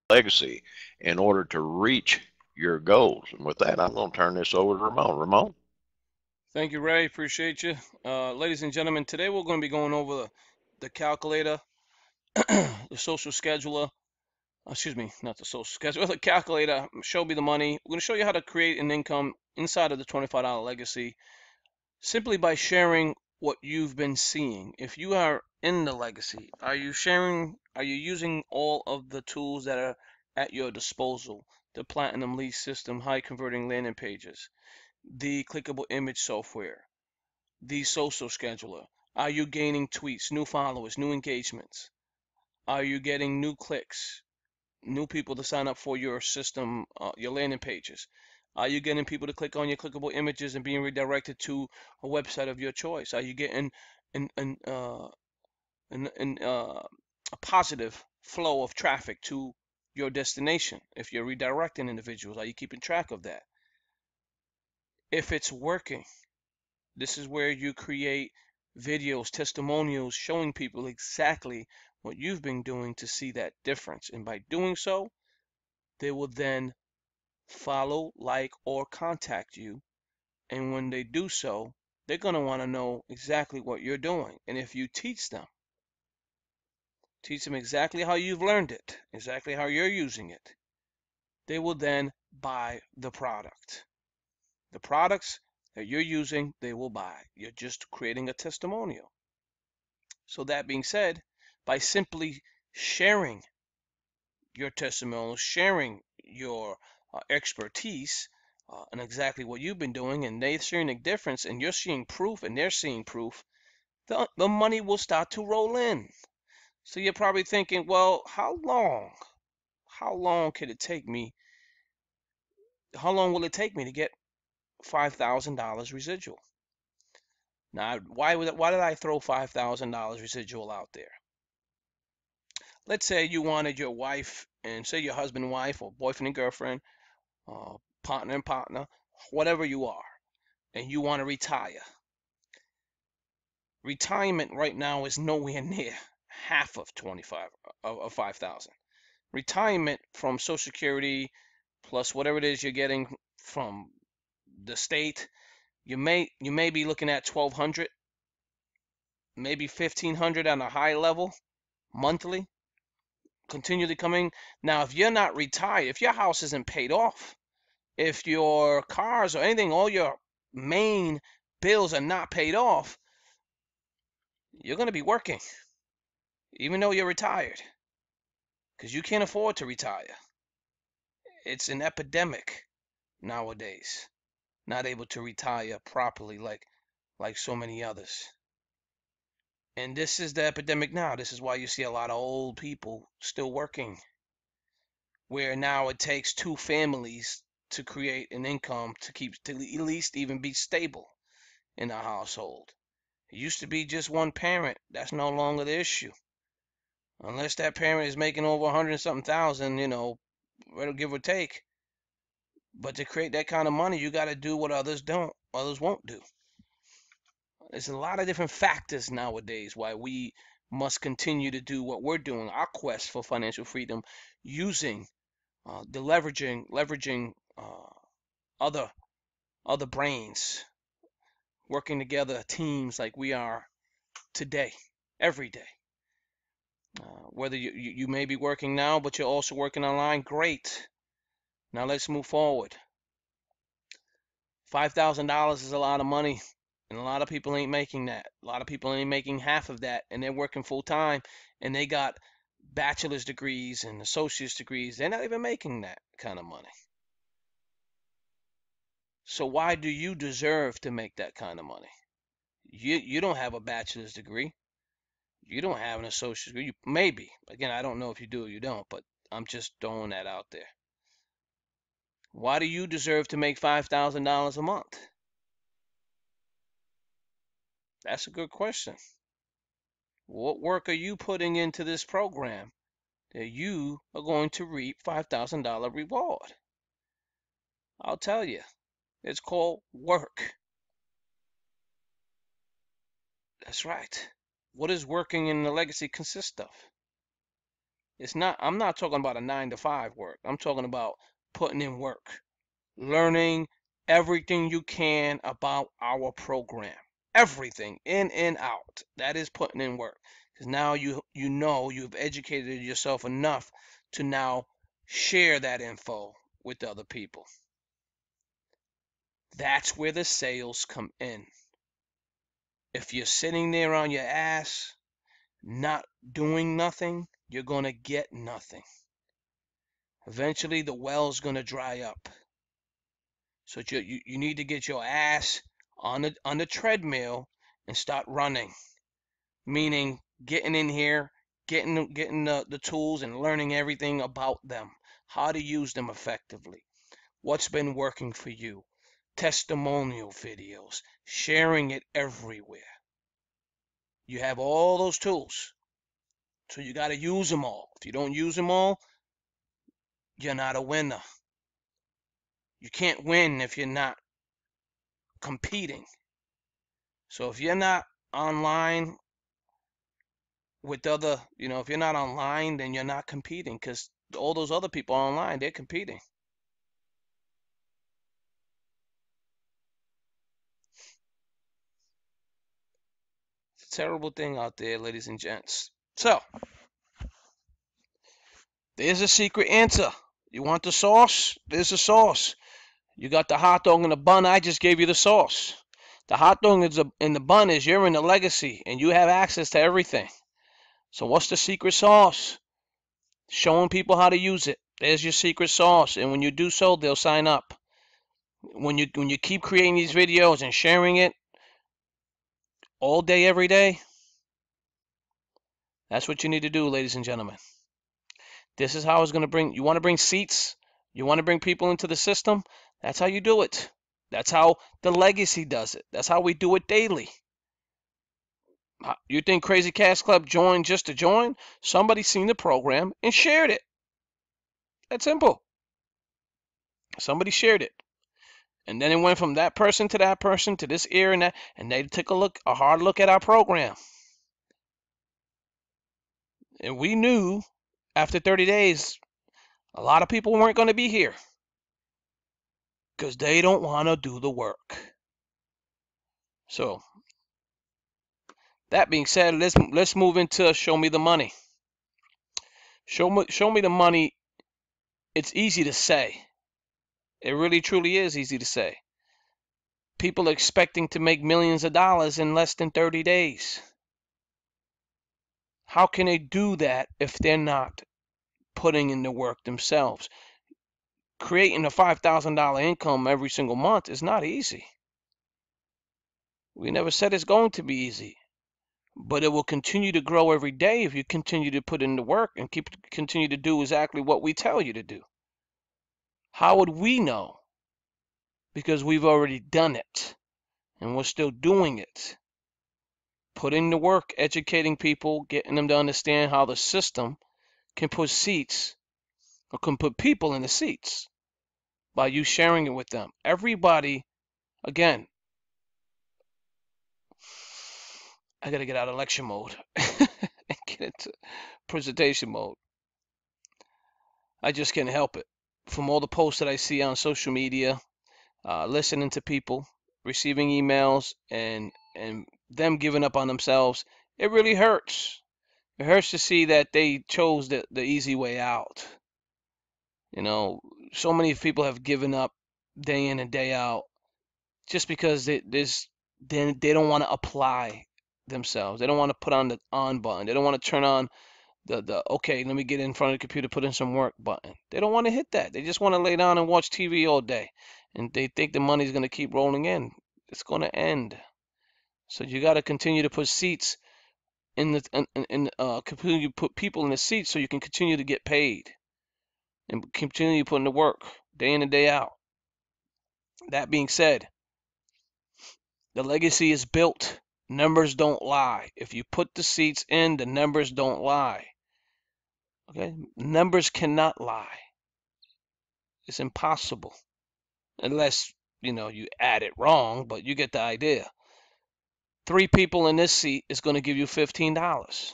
legacy in order to reach your goals. And with that, I'm going to turn this over to Ramon. Ramon? Thank you, Ray. Appreciate you. Ladies and gentlemen, today we're going to be going over the calculator, the social scheduler. Excuse me, not the social scheduler, the calculator. Show me the money. We're going to show you how to create an income inside of the $25 legacy simply by sharing what you've been seeing. If you are in the legacy, are you sharing, are you using all of the tools that are at your disposal? The Platinum Lead System, high converting landing pages, the clickable image software, the social scheduler? Are you gaining tweets, new followers, new engagements? Are you getting new clicks, new people to sign up for your system, your landing pages? Are you getting people to click on your clickable images and being redirected to a website of your choice? Are you getting an, an, uh, an a positive flow of traffic to your destination? If you're redirecting individuals, are you keeping track of that? If it's working, this is where you create videos, testimonials, showing people exactly what you've been doing to see that difference. And by doing so, they will then follow, like, or contact you. And when they do so, they're going to want to know exactly what you're doing. And if you teach them exactly how you've learned it, exactly how you're using it, they will then buy the product. The products that you're using, they will buy. You're just creating a testimonial. So that being said, by simply sharing your testimonial, sharing your expertise, and exactly what you've been doing, and they're seeing a difference, and you're seeing proof, and they're seeing proof, the money will start to roll in. So you're probably thinking, well, how long? How long could it take me? How long will it take me to get $5,000 residual? Now, why did I throw $5,000 residual out there? Let's say you wanted your wife, and say your husband and wife, or boyfriend and girlfriend, partner and partner, whatever you are, and you want to retire. Retirement right now is nowhere near half of 25 of 5,000. Retirement from Social Security plus whatever it is you're getting from the state, you may be looking at 1,200, maybe 1,500 on a high level monthly, continually coming. Now, if you're not retired, if your house isn't paid off, if your cars or anything, all your main bills are not paid off, you're going to be working, even though you're retired, because you can't afford to retire. It's an epidemic nowadays, not able to retire properly like so many others. And this is the epidemic now. This is why you see a lot of old people still working, where now it takes two families to create an income to keep to at least even be stable in a household. It used to be just one parent. That's no longer the issue. Unless that parent is making over 100 something thousand, give or take. But to create that kind of money, you got to do what others won't do. There's a lot of different factors nowadays why we must continue to do what we're doing, our quest for financial freedom, using the leveraging other other brains, working together, teams like we are today, every day. Whether you may be working now, but you're also working online, great. Now let's move forward. $5,000 is a lot of money, and a lot of people ain't making that. A lot of people ain't making half of that, and they're working full time, and they got bachelor's degrees and associate's degrees. They're not even making that kind of money. So why do you deserve to make that kind of money? You don't have a bachelor's degree. You don't have an associate's degree. Maybe. Again, I don't know if you do or you don't, but I'm just throwing that out there. Why do you deserve to make $5,000 a month? That's a good question. What work are you putting into this program that you are going to reap $5,000 reward? I'll tell you. It's called work. That's right. What does working in the legacy consist of? I'm not talking about a 9 to 5 work. I'm talking about putting in work, learning everything you can about our program. Everything in and out. That is putting in work. Because now you know you've educated yourself enough to now share that info with other people. That's where the sales come in. If you're sitting there on your ass, not doing nothing, you're going to get nothing. Eventually, the well's going to dry up. So you need to get your ass on the treadmill and start running. Meaning getting in here, getting the tools and learning everything about them, how to use them effectively, what's been working for you, testimonial videos, sharing it everywhere. You have all those tools. So you got to use them all. If you don't use them all, you're not a winner. You can't win if you're not competing. So if you're not online with other, if you're not online, then you're not competing because all those other people online, they're competing. It's a terrible thing out there, ladies and gents. So, there's a secret answer. You want the sauce? There's the sauce. You got the hot dog and the bun. I just gave you the sauce. The hot dog and the bun is you're in the legacy and you have access to everything. So what's the secret sauce? Showing people how to use it. There's your secret sauce. And when you do so, they'll sign up. When you keep creating these videos and sharing it all day, every day, that's what you need to do, ladies and gentlemen. This is how it's going to bring, you want to bring seats? You want to bring people into the system? That's how you do it. That's how the legacy does it. That's how we do it daily. You think Crazy Cast Club joined just to join? Somebody seen the program and shared it. That's simple. Somebody shared it. And then it went from that person to this ear and that, and they took a hard look at our program. And we knew after 30 days, a lot of people weren't going to be here because they don't want to do the work. So, that being said, let's move into show me the money. Show me the money. It's easy to say. It really truly is easy to say. People are expecting to make millions of dollars in less than 30 days. How can they do that if they're not putting in the work themselves? Creating a $5,000 income every single month is not easy. We never said it's going to be easy, but it will continue to grow every day if you continue to put in the work and continue to do exactly what we tell you to do. How would we know? Because we've already done it and we're still doing it. Putting the work, educating people, getting them to understand how the system can put seats or can put people in the seats by you sharing it with them. Everybody, again, I got to get out of lecture mode and get into presentation mode. I just can't help it. From all the posts that I see on social media, listening to people, receiving emails, and them giving up on themselves, it really hurts. It hurts to see that they chose the easy way out. So many people have given up day in and day out just because they don't want to apply themselves. They don't want to put on the on button. They don't want to turn on the okay, let me get in front of the computer, put in some work button. They don't want to hit that. They just want to lay down and watch TV all day. And they think the money's going to keep rolling in. It's going to end. So you got to continue to put seats continue to put people in the seats so you can continue to get paid and continue putting the work day in and day out. That being said, the legacy is built. Numbers don't lie. If you put the seats in, the numbers don't lie. Okay? Numbers cannot lie. It's impossible. Unless, you add it wrong, but you get the idea. 3 people in this seat is going to give you $15.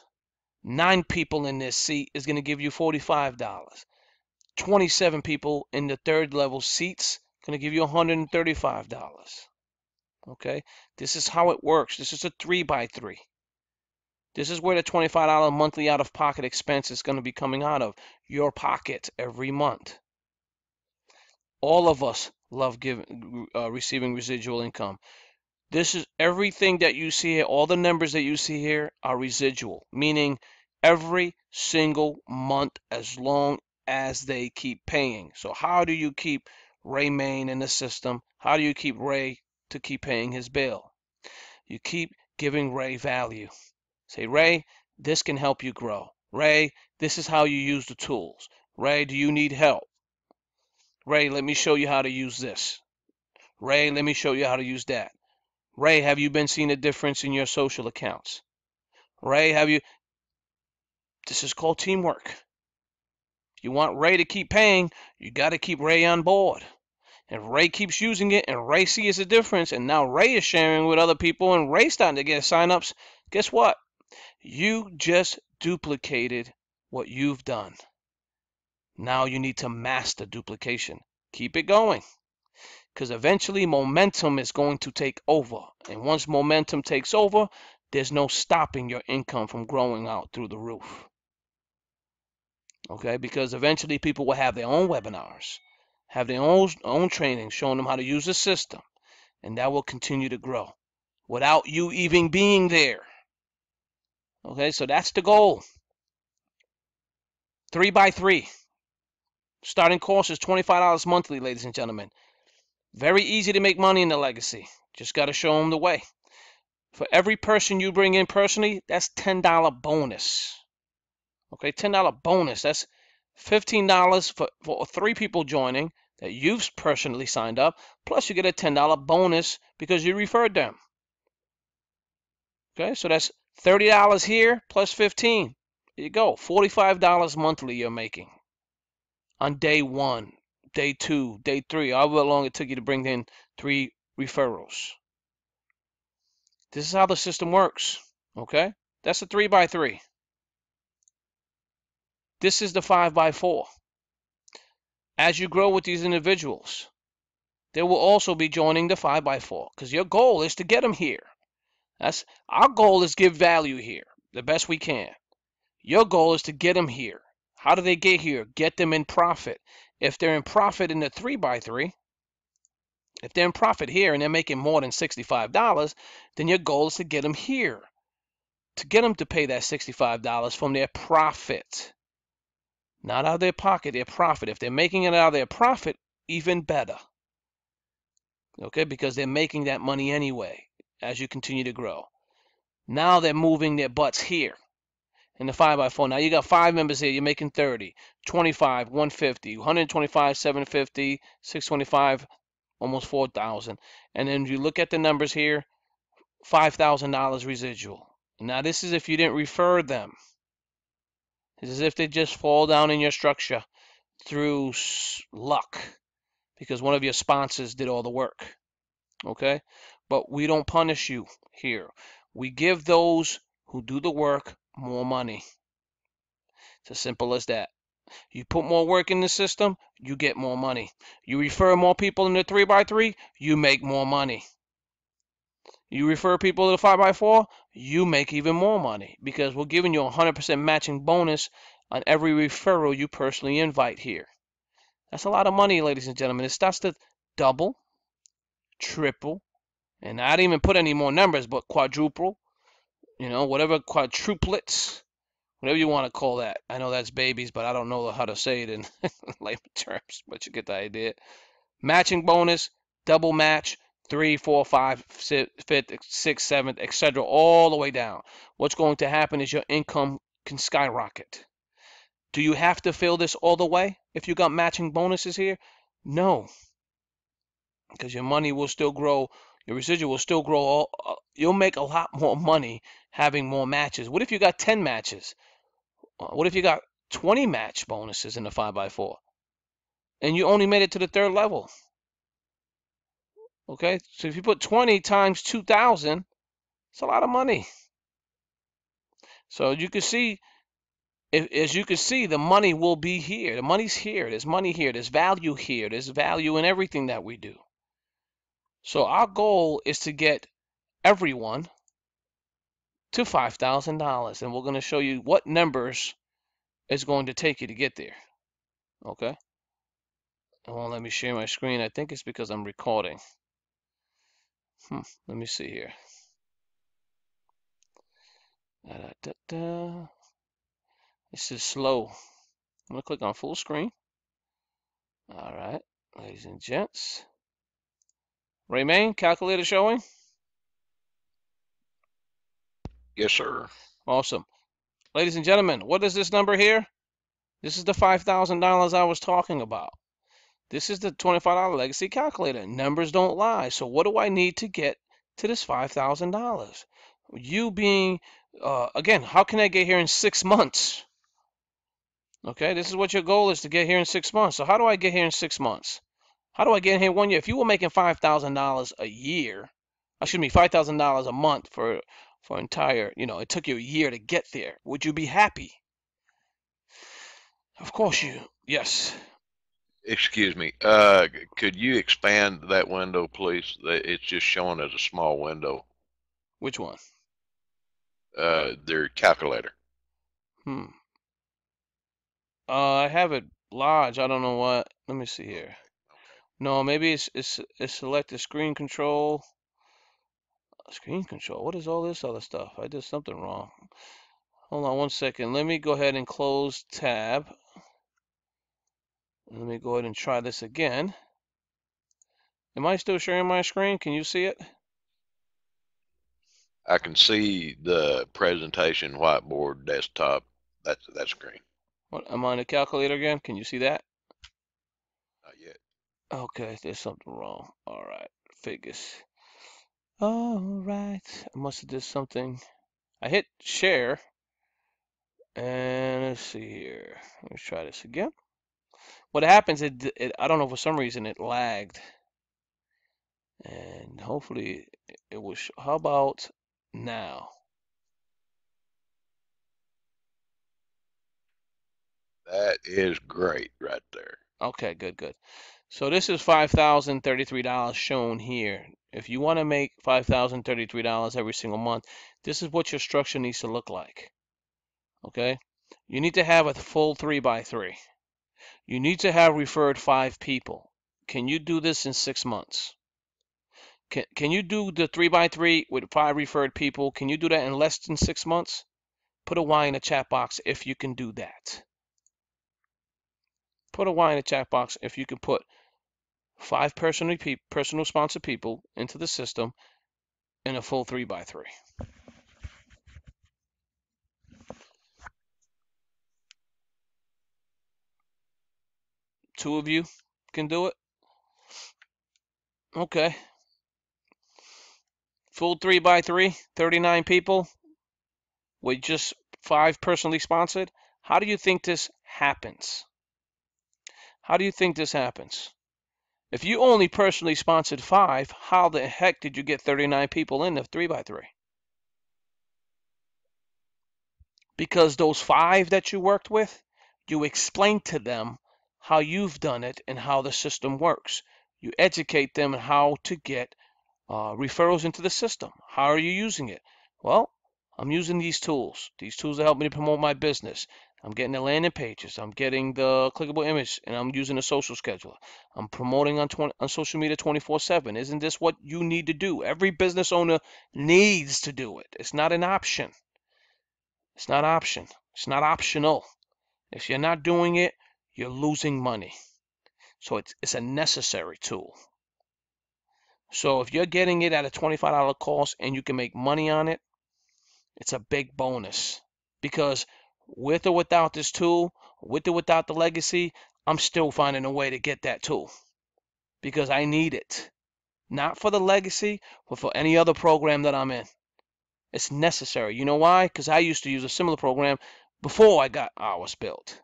9 people in this seat is going to give you $45. 27 people in the third level seats going to give you $135. Okay, this is how it works. This is a 3x3. This is where the $25 monthly out-of-pocket expense is going to be coming out of your pocket every month. All of us love receiving residual income. This is everything that you see here. All the numbers that you see here are residual, meaning every single month as long as they keep paying. So how do you keep Ray Main in the system? How do you keep Ray to keep paying his bill? You keep giving Ray value. Say, Ray, this can help you grow. Ray, this is how you use the tools. Ray, do you need help? Ray, let me show you how to use this. Ray, let me show you how to use that. Ray, have you been seeing a difference in your social accounts? Ray, have you? This is called teamwork. If you want Ray to keep paying, you got to keep Ray on board. If Ray keeps using it and Ray sees a difference, and now Ray is sharing with other people and Ray's starting to get signups, guess what? You just duplicated what you've done. Now you need to master duplication. Keep it going, because eventually momentum is going to take over. And once momentum takes over, there's no stopping your income from growing out through the roof. Okay, because eventually people will have their own webinars, have their own training showing them how to use the system, and that will continue to grow without you even being there. Okay, so that's the goal. 3x3. Starting course is $25 monthly, ladies and gentlemen. Very easy to make money in the legacy. Just got to show them the way. For every person you bring in personally, that's $10 bonus. Okay, $10 bonus. That's $15 for 3 people joining that you've personally signed up. Plus you get a $10 bonus because you referred them. Okay, so that's $30 here plus 15. There you go. $45 monthly you're making on day 1, day 2, day 3, however long it took you to bring in 3 referrals. This is how the system works. Okay, that's a 3x3. This is the 5x4. As you grow with these individuals, they will also be joining the 5x4 because your goal is to get them here. That's our goal, is give value here the best we can. Your goal is to get them here. How do they get here? Get them in profit. If they're in profit in the 3x3, if they're in profit here and they're making more than $65, then your goal is to get them here, to get them to pay that $65 from their profit. Not out of their pocket, their profit. If they're making it out of their profit, even better. Okay, because they're making that money anyway as you continue to grow. Now they're moving their butts here in the 5x4. Now you got 5 members here, you're making 30, 25, 150, 125, 750, 625, almost 4,000. And then you look at the numbers here, $5,000 residual. Now this is if you didn't refer them. It's as if they just fall down in your structure through luck because one of your sponsors did all the work. Okay, but we don't punish you here. We give those who do the work more money. It's as simple as that. You put more work in the system, you get more money. You refer more people in the 3x3, you make more money. You refer people to the 5x4, you make even more money because we're giving you a 100% matching bonus on every referral you personally invite here. That's a lot of money, ladies and gentlemen. It starts to double, triple, and I didn't even put any more numbers, but quadruple, whatever, quadruplets, whatever you want to call that. I know that's babies, but I don't know how to say it in layman terms, but you get the idea. Matching bonus, double match, 3, 4, 5, 5th, 6th, 7th, etc., all the way down. What's going to happen is your income can skyrocket. Do you have to fill this all the way if you got matching bonuses here? No, because your money will still grow. Your residual will still grow. You'll make a lot more money having more matches. What if you got 10 matches? What if you got 20 match bonuses in the 5x4 and you only made it to the 3rd level? Okay, so if you put 20 times 2,000, it's a lot of money. So you can see as you can see, the money will be here. The money's here. There's money here. There's value here. There's value in everything that we do. So our goal is to get everyone to $5,000, and we're going to show you what numbers it's going to take you to get there. Okay. It won't let me share my screen. I think it's because I'm recording. Let me see here. This is slow. I'm going to click on full screen. All right, ladies and gents. Remain, calculator showing? Yes, sir. Awesome. Ladies and gentlemen, what is this number here? This is the $5,000 I was talking about. This is the $25 legacy calculator. Numbers don't lie. So what do I need to get to this $5,000? You being, again, how can I get here in 6 months? Okay, this is what your goal is, to get here in 6 months. So how do I get here in 6 months? How do I get here 1 year? If you were making $5,000 a year, excuse me, $5,000 a month for entire, it took you a year to get there, would you be happy? Of course you, yes. Excuse me. Could you expand that window, please? It's just showing as a small window. Which one? Their calculator. I have it large. I don't know what. Let me see here. No, maybe it's selected screen control. Screen control. What is all this other stuff? I did something wrong. Hold on 1 second. Let me go ahead and close tab. Let me go ahead and try this again. Am I still sharing my screen? Can you see it? I can see the presentation whiteboard desktop. That's that screen. What, I'm on the calculator again. Can you see that? Not yet. Okay, there's something wrong. All right, figures. All right, I must have did something. I hit share, and let's see here. Let's try this again. What happens? I don't know, for some reason it lagged, and hopefully it was. How about now? That is great right there. Okay, good. So this is $5,033 shown here. If you want to make $5,033 every single month, this is what your structure needs to look like. Okay? You need to have a full 3x3. You need to have referred 5 people. Can you do this in 6 months? Can you do the 3x3 with 5 referred people? Can you do that in less than 6 months? Put a Y in the chat box if you can do that. Put a Y in the chat box if you can put 5 personal sponsored people into the system in a full 3x3. 2 of you can do it? Okay. Full 3x3, 39 people with just 5 personally sponsored. How do you think this happens? How do you think this happens? If you only personally sponsored 5, how the heck did you get 39 people in the 3x3? Because those 5 that you worked with, you explained to them how you've done it and how the system works. You educate them on how to get referrals into the system. How are you using it? Well, I'm using these tools. These tools that help me to promote my business. I'm getting the landing pages. I'm getting the clickable image, and I'm using a social scheduler. I'm promoting on social media 24/7. Isn't this what you need to do? Every business owner needs to do it. It's not an option. It's not option. It's not optional. If you're not doing it, you're losing money. So it's a necessary tool. So if you're getting it at a $25 cost and you can make money on it, it's a big bonus. Because with or without this tool, with or without the legacy, I'm still finding a way to get that tool. Because I need it. Not for the legacy, but for any other program that I'm in. It's necessary. You know why? Because I used to use a similar program before I got ours built.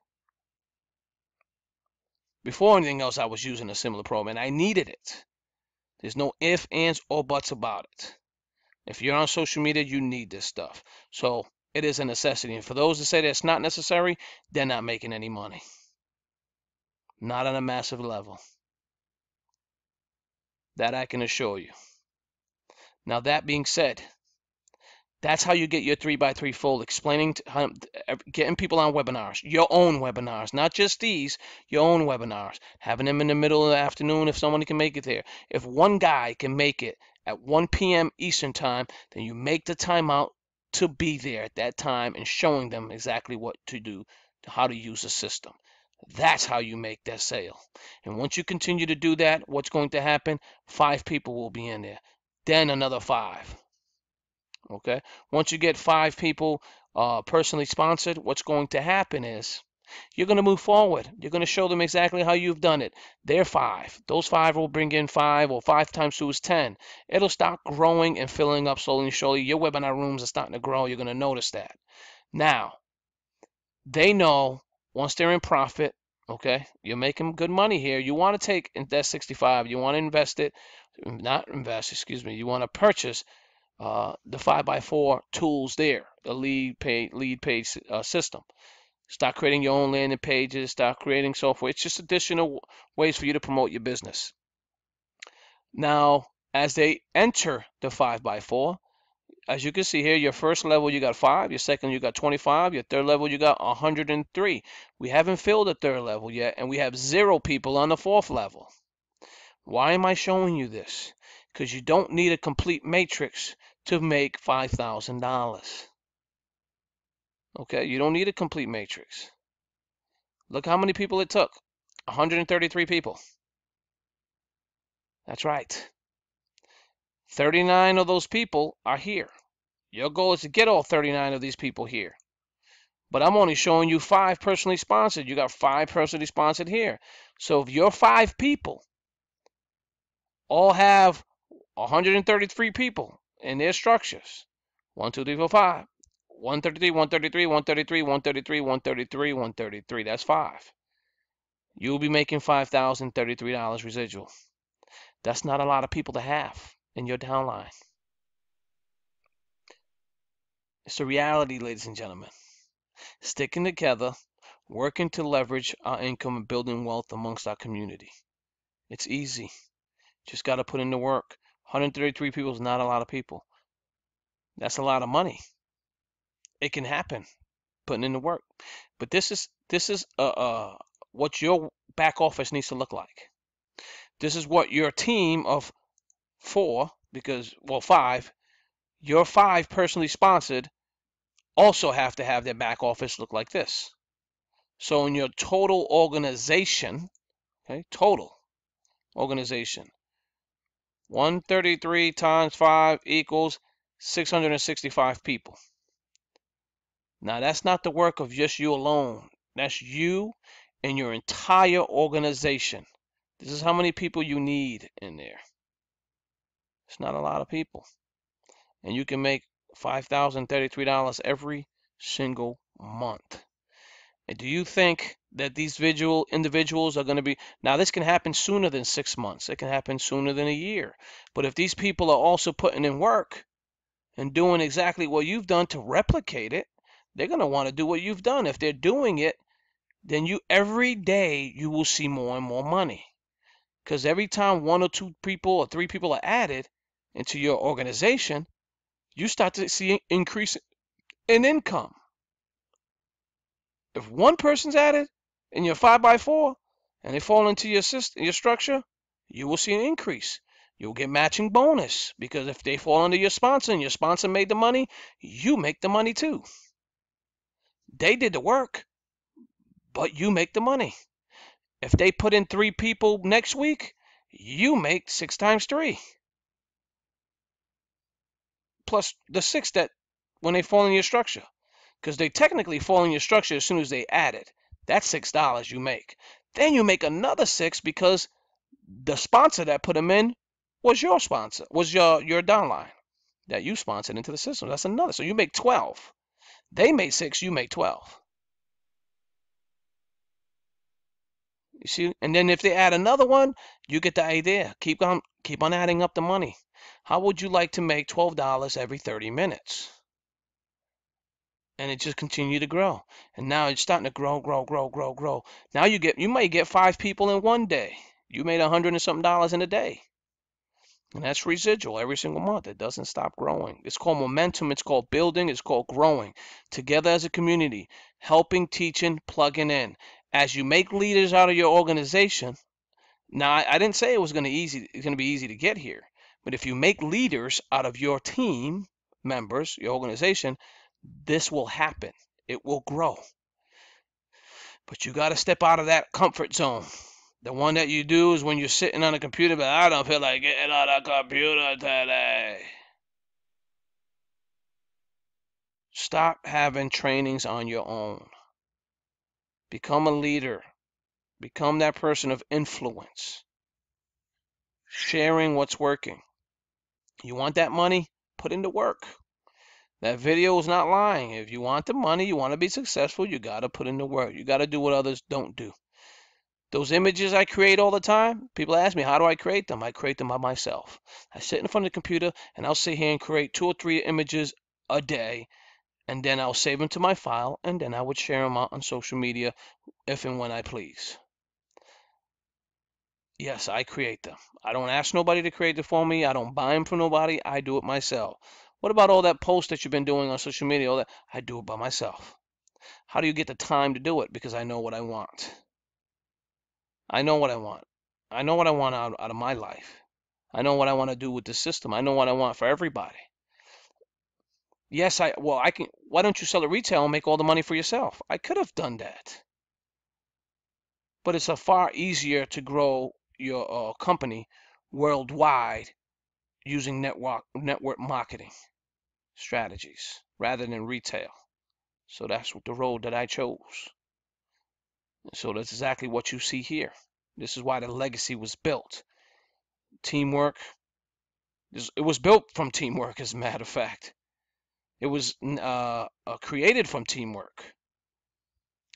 Before anything else, I was using a similar program and I needed it. There's no ifs, ands, or buts about it. If you're on social media, you need this stuff. So it is a necessity. And for those that say that it's not necessary, they're not making any money. Not on a massive level. That I can assure you. Now, that being said, that's how you get your 3x3 full, explaining getting people on webinars, your own webinars, not just these, your own webinars, having them in the middle of the afternoon if someone can make it there. If one guy can make it at 1 p.m. Eastern time, then you make the time out to be there at that time and showing them exactly what to do, how to use the system. That's how you make that sale. And once you continue to do that, what's going to happen? 5 people will be in there, then another 5. Okay, once you get 5 people personally sponsored, what's going to happen is you're going to move forward. You're going to show them exactly how you've done it. They're 5. Those 5 will bring in 5, or 5 times 2 is 10. It'll start growing and filling up slowly and surely. Your webinar rooms are starting to grow. You're going to notice that. Now, they know once they're in profit, okay, you're making good money here. You want to take that 65. You want to invest it, not invest, excuse me. You want to purchase the 5x4 tools there, the lead page system. Start creating your own landing pages, start creating software. It's just additional ways for you to promote your business. Now, as they enter the 5x4, as you can see here, your first level you got 5, your second you got 25, your third level you got 103. We haven't filled the third level yet, and we have 0 people on the 4th level. Why am I showing you this? Because you don't need a complete matrix to make $5,000. Okay, you don't need a complete matrix. Look how many people it took. 133 people. That's right. 39 of those people are here. Your goal is to get all 39 of these people here. But I'm only showing you 5 personally sponsored. You got 5 personally sponsored here. So if your 5 people all have 133 people in their structures, 1, 2, 3, 4, 5. 133, 133, 133, 133, 133, 133. That's 5. You'll be making $5,033 residual. That's not a lot of people to have in your downline. It's the reality, ladies and gentlemen. Sticking together, working to leverage our income and building wealth amongst our community. It's easy. Just got to put in the work. 133 people is not a lot of people. That's a lot of money. It can happen, putting in the work. But this is what your back office needs to look like. This is what your team of 4, because, well, 5, your 5 personally sponsored also have to have their back office look like this. So in your total organization, okay, total organization, 133 times 5 equals 665 people. Now, that's not the work of just you alone. That's you and your entire organization. This is how many people you need in there. It's not a lot of people. And you can make $5,033 every single month. And do you think that these individuals are going to be... Now, this can happen sooner than 6 months. It can happen sooner than a year. But if these people are also putting in work and doing exactly what you've done to replicate it, they're going to want to do what you've done. If they're doing it, then every day you will see more and more money. Because every time 1 or 2 people or 3 people are added into your organization, you start to see an increase in income. If 1 person's added in your 5x4 and they fall into your structure, you will see an increase. You'll get matching bonus, because if they fall under your sponsor and your sponsor made the money, you make the money too. They did the work, but you make the money. If they put in 3 people next week, you make 6 times 3. Plus the 6 that when they fall in your structure. Because they technically fall in your structure as soon as they add it. That's $6 you make. Then you make another 6 because the sponsor that put them in was your sponsor, was your downline that you sponsored into the system. That's another. So you make 12. They made 6, you make 12. You see? And then if they add another one, you get the idea. Keep on adding up the money. How would you like to make $12 every 30 minutes? and it just continued to grow. And now it's starting to grow, grow, grow, grow, grow. Now you might get 5 people in one day. You made $100 and something in a day. And that's residual every single month. It doesn't stop growing. It's called momentum. It's called building. It's called growing. Together as a community, helping, teaching, plugging in. As you make leaders out of your organization, now I didn't say it's going to be easy to get here. But if you make leaders out of your team members, your organization, this will happen. It will grow. But you got to step out of that comfort zone. The one that you do is when you're sitting on a computer, but I don't feel like getting on a computer today. Stop having trainings on your own. Become a leader. Become that person of influence. Sharing what's working. You want that money? Put into work. That video is not lying. If you want the money, you want to be successful, you got to put in the work. You got to do what others don't do. Those images I create all the time, people ask me, how do I create them? I create them by myself. I sit in front of the computer and I'll sit here and create 2 or 3 images a day, and then I'll save them to my file, and then I would share them out on social media if and when I please. Yes, I create them. I don't ask nobody to create it for me. I don't buy them from nobody. I do it myself. What about all that post that you've been doing on social media? All that, I do it by myself. How do you get the time to do it? Because I know what I want. I know what I want. I know what I want out of my life. I know what I want to do with the system. I know what I want for everybody. Yes, I can. Why don't you sell at retail and make all the money for yourself? I could have done that. But it's a far easier to grow your company worldwide using network marketing strategies rather than retail. So that's the road that I chose. So that's exactly what you see here. This is why the legacy was built. Teamwork. It was built from teamwork, as a matter of fact. It was created from teamwork.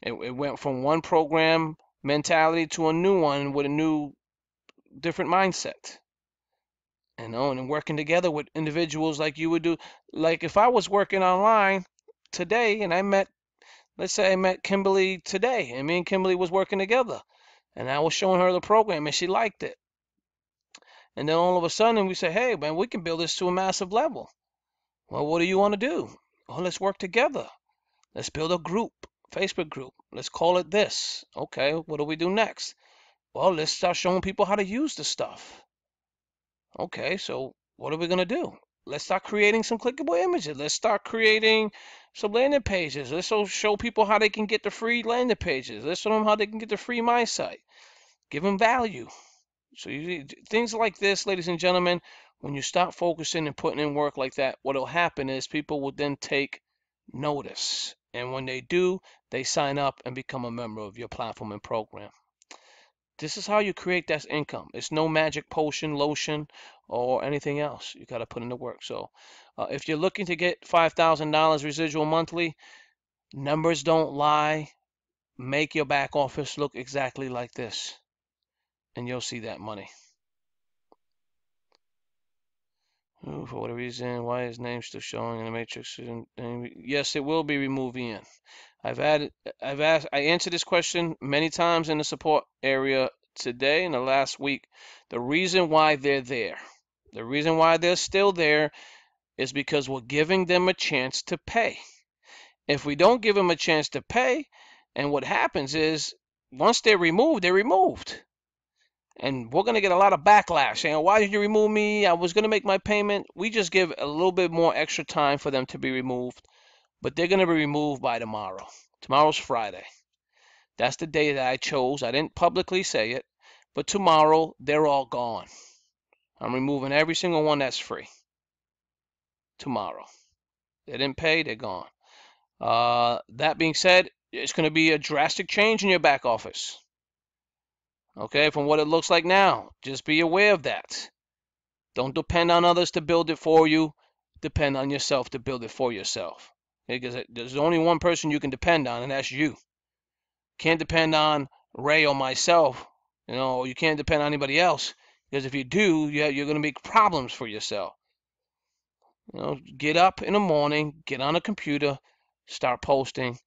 It went from one program mentality to a new one with a new, different mindset. And working together with individuals like you would do. Like if I was working online today and let's say I met Kimberly today, and me and Kimberly was working together, and I was showing her the program and she liked it. And then all of a sudden we say, hey, man, we can build this to a massive level. Well, what do you want to do? Oh, let's work together. Let's build a group, Facebook group. Let's call it this. Okay, what do we do next? Well, let's start showing people how to use the stuff. Okay, so what are we going to do? Let's start creating some clickable images. Let's start creating some landing pages. Let's show people how they can get the free landing pages. Let's show them how they can get the free My Site. Give them value. So things like this, ladies and gentlemen, when you start focusing and putting in work like that, what will happen is people will then take notice. And when they do, they sign up and become a member of your platform and program. This is how you create that income. It's no magic potion, lotion, or anything else. You got to put in the work. So if you're looking to get $5,000 residual monthly, numbers don't lie. Make your back office look exactly like this, and you'll see that money. Ooh, for whatever reason, why is name still showing in the matrix? Yes, it will be removed, Ian. I answered this question many times in the support area today in the last week. The reason why they're there, the reason why they're still there is because we're giving them a chance to pay. If we don't give them a chance to pay, and what happens is once they're removed, they're removed. And we're going to get a lot of backlash saying, why did you remove me? I was going to make my payment. We just give a little bit more extra time for them to be removed, but they're going to be removed by tomorrow. Tomorrow's Friday. That's the day that I chose. I didn't publicly say it, but tomorrow they're all gone. I'm removing every single one that's free. Tomorrow. They didn't pay, they're gone. That being said, it's going to be a drastic change in your back office. Okay, from what it looks like now. Just be aware of that. Don't depend on others to build it for you. Depend on yourself to build it for yourself. Okay, because there's only one person you can depend on, and that's you. Can't depend on Ray or myself. Or you can't depend on anybody else. Because if you do, you're going to make problems for yourself. Get up in the morning, get on a computer, start posting,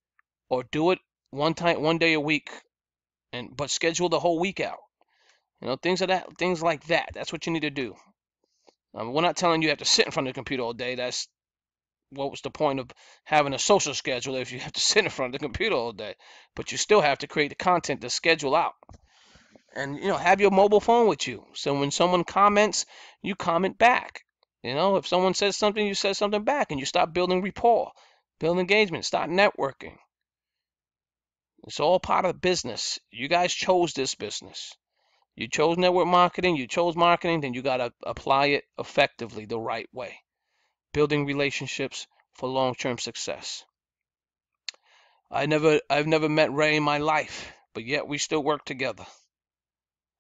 or do it one day a week, but schedule the whole week out. Things like that. That's what you need to do. We're not telling you have to sit in front of the computer all day. That's what was the point of having a social schedule if you have to sit in front of the computer all day? But you still have to create the content to schedule out. And have your mobile phone with you. So when someone comments, you comment back. If someone says something, you say something back, and you start building rapport, build engagement, start networking. It's all part of the business. You guys chose this business. You chose network marketing, you chose marketing, then you got to apply it effectively the right way. Building relationships for long-term success. I've never met Ray in my life, but yet we still work together.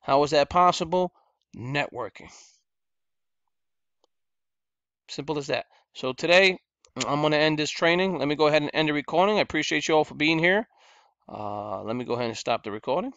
How is that possible? Networking. Simple as that. So today, I'm going to end this training. Let me go ahead and end the recording. I appreciate you all for being here. Let me go ahead and stop the recording.